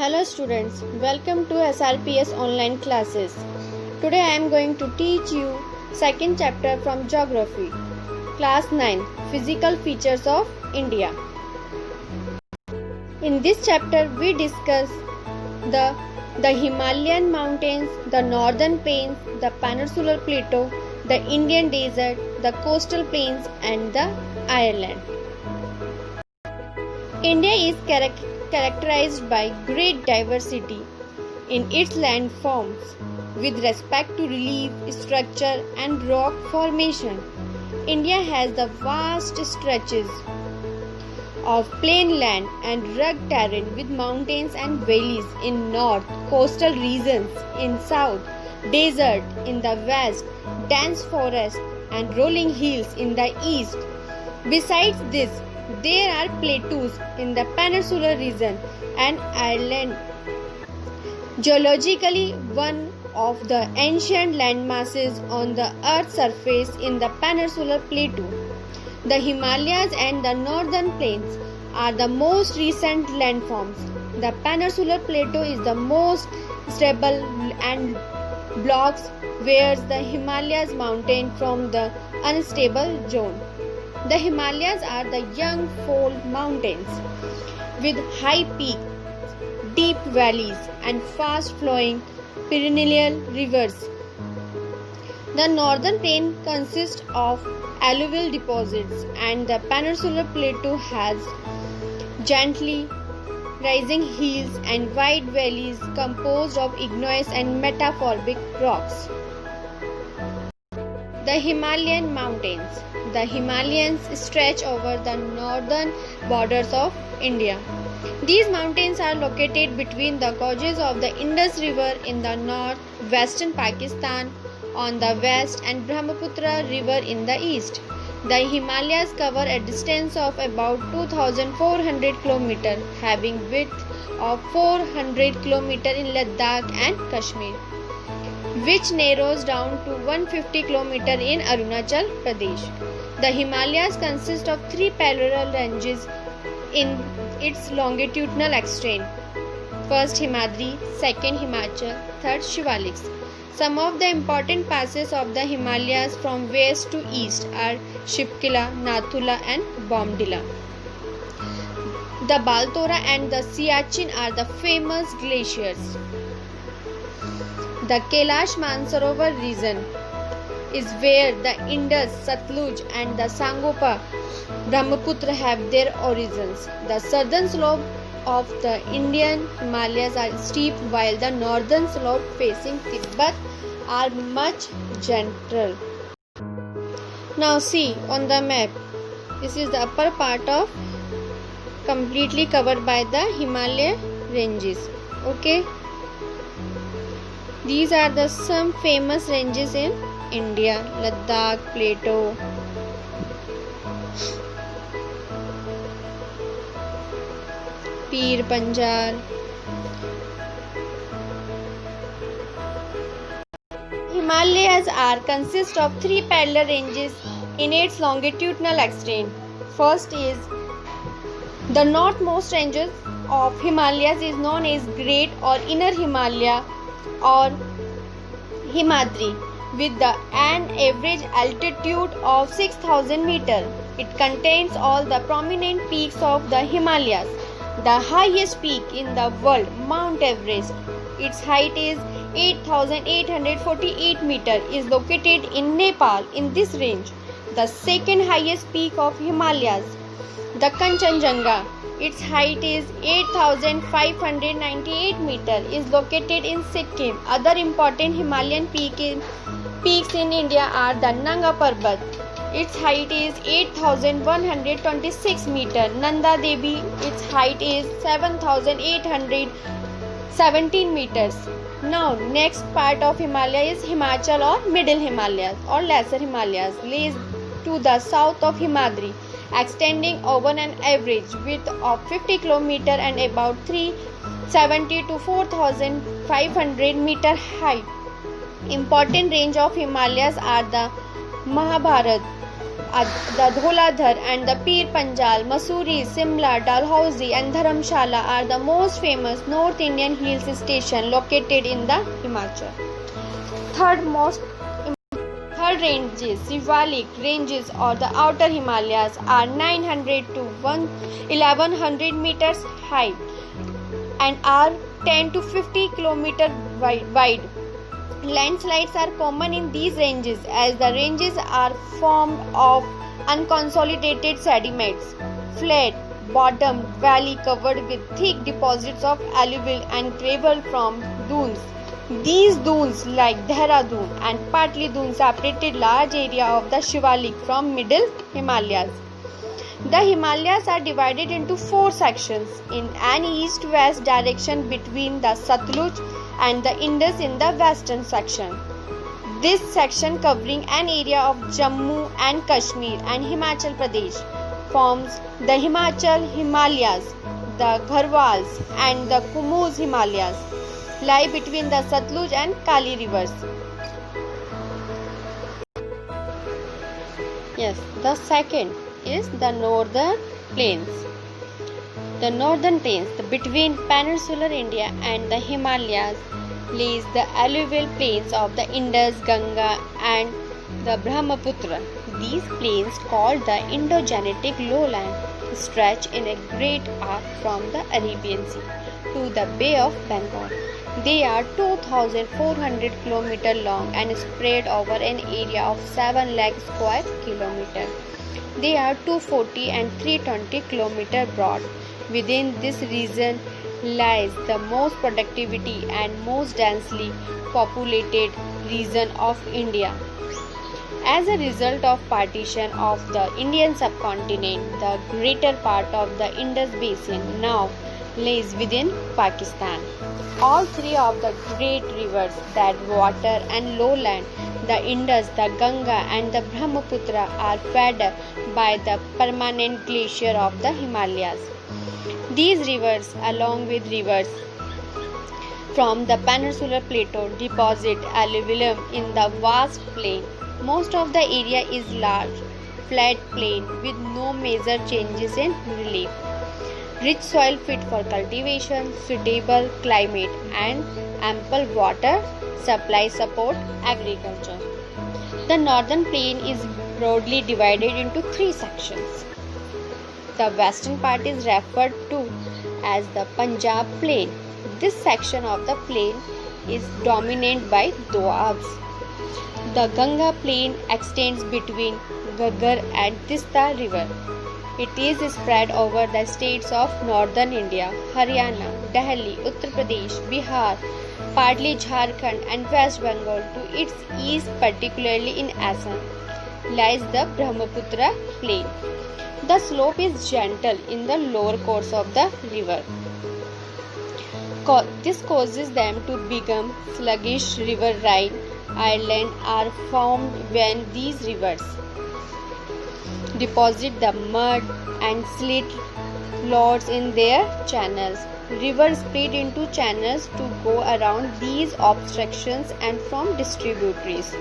Hello students, welcome to SRPS online classes. Today I am going to teach you second chapter from Geography. Class 9, Physical Features of India. In this chapter we discuss the Himalayan mountains, the northern plains, the peninsular plateau, the Indian desert, the coastal plains and the Ireland. India is characterized by great diversity in its landforms with respect to relief, structure and rock formation. India has the vast stretches of plain land and rugged terrain with mountains and valleys in north, coastal regions in south, desert in the west, dense forest and rolling hills in the east. Besides this, there are plateaus in the peninsular region and Ireland. Geologically, one of the ancient landmasses on the Earth's surface in the peninsular plateau. The Himalayas and the northern plains are the most recent landforms. The peninsular plateau is the most stable and blocks where the Himalayas mountain from the unstable zone. The Himalayas are the young fold mountains with high peaks, deep valleys and fast flowing perennial rivers. The northern plain consists of alluvial deposits and the peninsular plateau has gently rising hills and wide valleys composed of igneous and metamorphic rocks. The Himalayan mountains. The Himalayas stretch over the northern borders of India. These mountains are located between the gorges of the Indus River in the north, western Pakistan on the west and Brahmaputra River in the east. The Himalayas cover a distance of about 2,400 km, having width of 400 km in Ladakh and Kashmir, which narrows down to 150 km in Arunachal Pradesh. The Himalayas consist of three parallel ranges in its longitudinal extent. First Himadri, second Himachal, third Shivaliks. Some of the important passes of the Himalayas from west to east are Shipkila, Nathula and Bomdila. The Baltora and the Siachen are the famous glaciers. The Kailash Mansarovar region is where the Indus, Satluj and the Sangopa Brahmaputra have their origins. The southern slope of the Indian Himalayas are steep while the northern slope facing Tibet are much gentler. Now see on the map, this is the upper part of completely covered by the Himalaya ranges. Okay. These are the some famous ranges in India: Ladakh Plateau, Pir Panjal. Himalayas consist of three parallel ranges in its longitudinal extent. First is the northmost ranges of Himalayas is known as Great or Inner Himalaya or Himadri with an average altitude of 6,000 meters. It contains all the prominent peaks of the Himalayas. The highest peak in the world, Mount Everest, its height is 8,848 meters, is located in Nepal in this range. The second highest peak of Himalayas, the Kanchenjunga, its height is 8,598 meters, is located in Sikkim. Other important Himalayan peaks in India are the Nanga Parbat. Its height is 8,126 meters. Nanda Devi, its height is 7,817 meters. Now, next part of Himalaya is Himachal or Middle Himalayas or Lesser Himalayas, lays to the south of Himadri, extending over an average width of 50 km and about 370 to 4,500 meter height. Important range of Himalayas are the Mahabharat The Dholadhar and the Pir Panjal, Mussoorie, Simla, Dalhousie and Dharamshala are the most famous North Indian hills station located in the Himachal. Third ranges, Shivalik ranges or the outer Himalayas are 900 to 1100 meters high and are 10 to 50 kilometers wide. Landslides are common in these ranges as the ranges are formed of unconsolidated sediments, flat bottomed valley covered with thick deposits of alluvial and gravel from dunes. These dunes, like Dehradun and Patli Dun, separated large area of the Shivalik from middle Himalayas. The Himalayas are divided into 4 sections in an east-west direction between the Satluj and the Indus in the western section. This section, covering an area of Jammu and Kashmir and Himachal Pradesh, forms the Himachal Himalayas. The Garhwals and the Kumaon Himalayas lie between the Satluj and Kali rivers. The second is the northern plains. The northern plains between peninsular India and the Himalayas lays the alluvial plains of the Indus, Ganga and the Brahmaputra. These plains, called the Indo-Gangetic lowland, stretch in a great arc from the Arabian Sea to the Bay of Bengal. They are 2,400 km long and spread over an area of 7 lakh square km. They are 240 and 320 km broad. Within this region lies the most productivity and most densely populated region of India. As a result of partition of the Indian subcontinent, the greater part of the Indus basin now lays within Pakistan. All 3 of the great rivers that water and lowland, the Indus, the Ganga and the Brahmaputra, are fed by the permanent glacier of the Himalayas. These rivers, along with rivers from the peninsular plateau, deposit alluvium in the vast plain. Most of the area is large, flat plain with no major changes in relief. Rich soil fit for cultivation, suitable climate and ample water supply support agriculture. The northern plain is broadly divided into 3 sections. The western part is referred to as the Punjab plain. This section of the plain is dominated by Doabs. The Ganga plain extends between Ghaggar and Tista river. It is spread over the states of northern India, Haryana, Delhi, Uttar Pradesh, Bihar, partly Jharkhand and West Bengal. To its east, particularly in Assam, lies the Brahmaputra plain. The slope is gentle in the lower course of the river. This causes them to become sluggish. Riverine islands are formed when these rivers deposit the mud and silt loads in their channels. Rivers split into channels to go around these obstructions and form distributaries.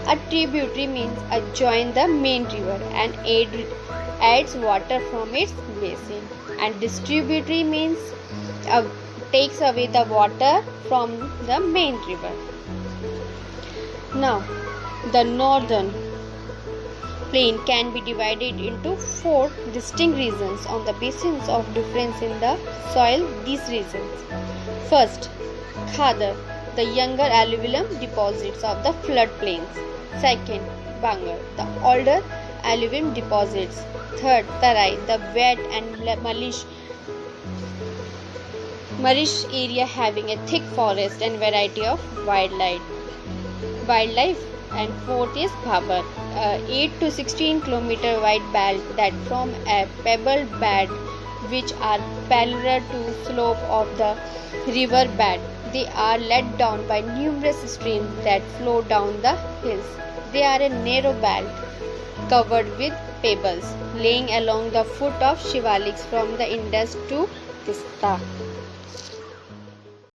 A tributary means adjoin the main river and adds water from its basin, and distributary means takes away the water from the main river. Now, the northern plain can be divided into 4 distinct regions on the basis of difference in the soil. These regions: first, Khadar, the younger alluvial deposits of the floodplains. Second, Bangar, the older alluvial deposits. Third, Tarai, the wet and marish area having a thick forest and variety of wildlife. And fourth is Bhabar, 8 to 16 km wide belt that form a pebble bed which are parallel to slope of the river bed. They are led down by numerous streams that flow down the hills. They are a narrow belt covered with pebbles laying along the foot of Shivaliks from the Indus to Tista.